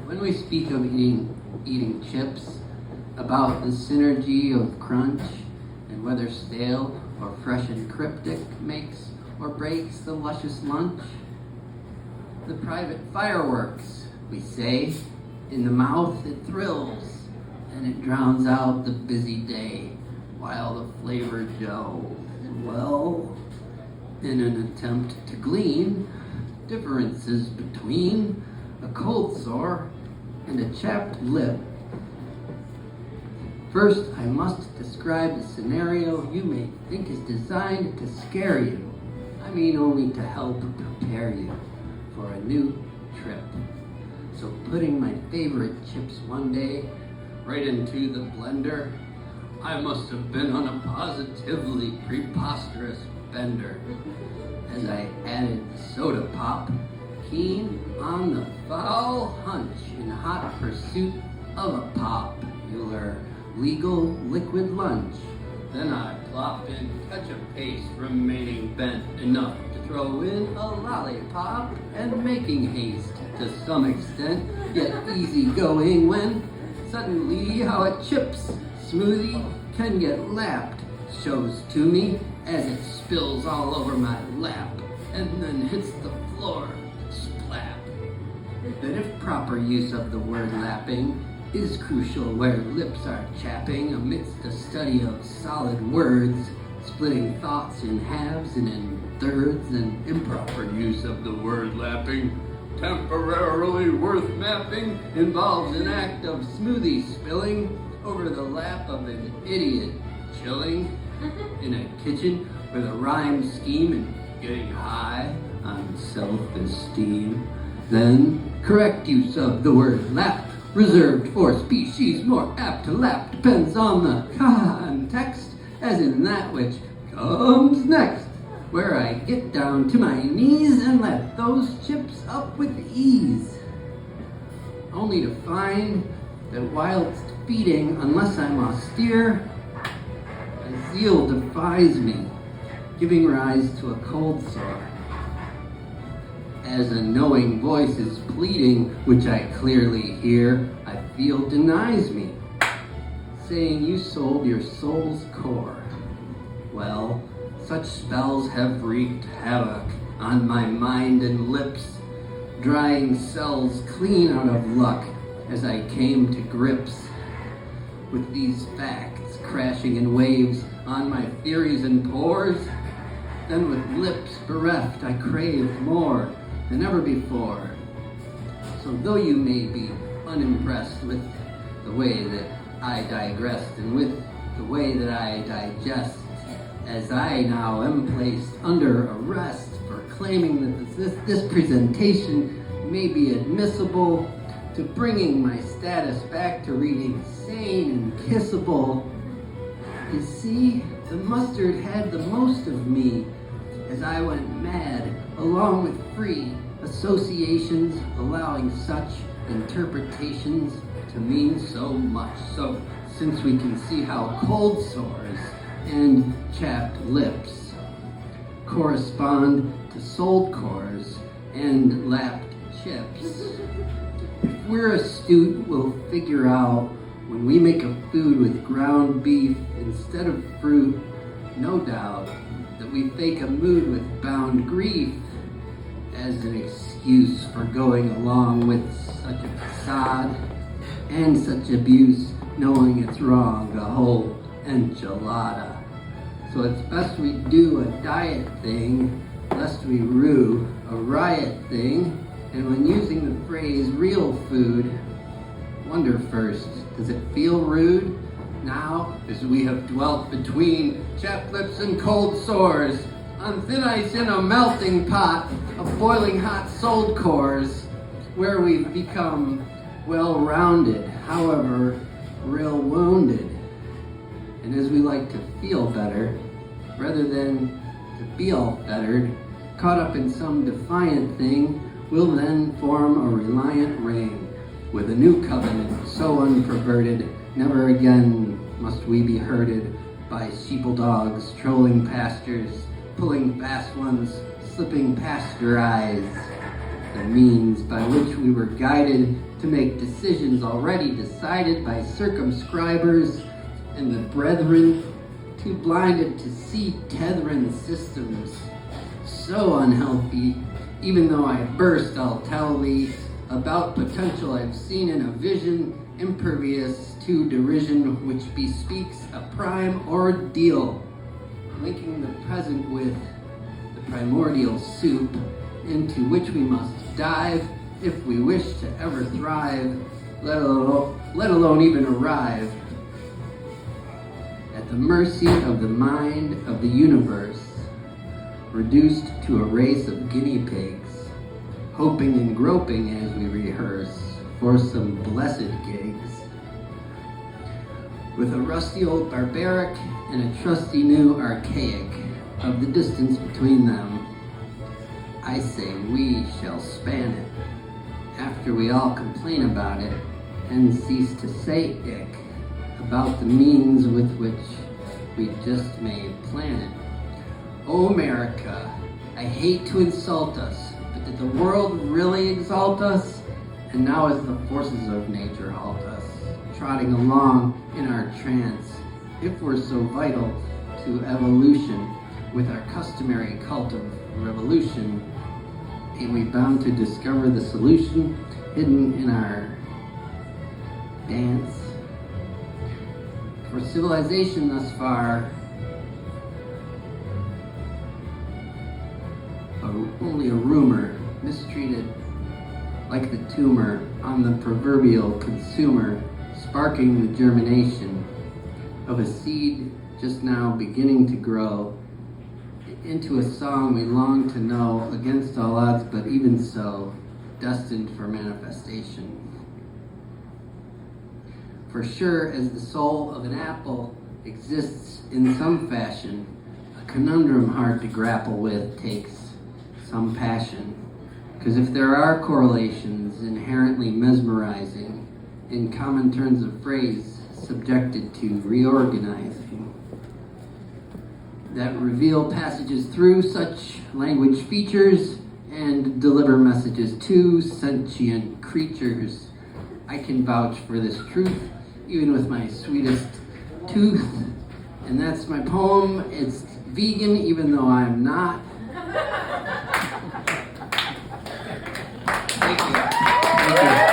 When we speak of eating chips, about the synergy of crunch and whether stale or fresh and cryptic makes or breaks the luscious lunch, the private fireworks, we say, in the mouth it thrills and it drowns out the busy day while the flavor gels well in an attempt to glean differences between a cold sore and a chapped lip. First, I must describe the scenario you may think is designed to scare you. I mean only to help prepare you for a new trip. So putting my favorite chips one day right into the blender, I must have been on a positively preposterous bender as I added soda pop, keen on the foul hunch in hot pursuit of a popular legal liquid lunch. Then I plop in ketchup paste remaining bent enough to throw in a lollipop and making haste to some extent, yet easy going when suddenly how a chips smoothie can get lapped shows to me as it spills all over my lap and then hits the floor splat. That if proper use of the word lapping is crucial where lips are chapping amidst a study of solid words, splitting thoughts in halves and in thirds, and improper use of the word lapping, temporarily worth mapping, involves an act of smoothie spilling over the lap of an idiot, chilling in a kitchen with a rhyme scheme and getting high on self-esteem. Then, correct use of the word lap, reserved for species more apt to lap, depends on the context, as in that which comes next, where I get down to my knees and let those chips up with ease, only to find that whilst feeding, unless I'm austere, a zeal defies me, giving rise to a cold sore. As a knowing voice is pleading, which I clearly hear, I feel denies me, saying you sold your soul's core. Well, such spells have wreaked havoc on my mind and lips, drying cells clean out of luck as I came to grips with these facts crashing in waves on my theories and pores. Then with lips bereft I craved more than ever before. So though you may be unimpressed with the way that I digressed and with the way that I digest, as I now am placed under arrest for claiming that this presentation may be admissible to bringing my status back to reading sane and kissable. You see, the mustard had the most of me as I went mad, along with free associations allowing such interpretations to mean so much. So, since we can see how cold sores and chapped lips correspond to sold cores and lapped chips, if we're astute, we'll figure out when we make a food with ground beef instead of fruit, no doubt that we fake a mood with bound grief as an excuse for going along with such a facade and such abuse, knowing it's wrong, a whole enchilada. So it's best we do a diet thing, lest we rue a riot thing. And when using the phrase real food, wonder first, does it feel rude? Now, as we have dwelt between chapped lips and cold sores, on thin ice in a melting pot of boiling hot sold cores, where we've become well-rounded, however, real wounded. And as we like to feel better, rather than to be all fettered, caught up in some defiant thing, we'll then form a reliant ring with a new covenant so unperverted, never again must we be herded by sheeple dogs trolling pastures, pulling fast ones, slipping past your eyes. the means by which we were guided to make decisions already decided by circumscribers and the brethren, too blinded to see tethering systems so unhealthy. Even though I burst, I'll tell thee about potential I've seen in a vision, impervious to derision, which bespeaks a prime ordeal, linking the present with the primordial soup, into which we must dive if we wish to ever thrive, let alone even arrive at the mercy of the mind of the universe, reduced to a race of guinea pigs, hoping and groping as we rehearse for some blessed gigs. With a rusty old barbaric and a trusty new archaic, of the distance between them, I say we shall span it, after we all complain about it and cease to say ick about the means with which we just may plan it. Oh, America, I hate to insult us, but did the world really exalt us? And now as the forces of nature halt us, trotting along in our trance, if we're so vital to evolution, with our customary cult of revolution, ain't we bound to discover the solution hidden in our dance? For civilization thus far, only a rumor, mistreated like the tumor on the proverbial consumer, sparking the germination of a seed just now beginning to grow into a song we long to know, against all odds, but even so, destined for manifestation. For sure, as the soul of an apple exists in some fashion, a conundrum hard to grapple with takes some passion. Because if there are correlations inherently mesmerizing, in common turns of phrase, subjected to reorganizing, that reveal passages through such language features and deliver messages to sentient creatures, I can vouch for this truth, even with my sweetest tooth. And that's my poem. It's vegan, even though I'm not. Thank you. Thank you.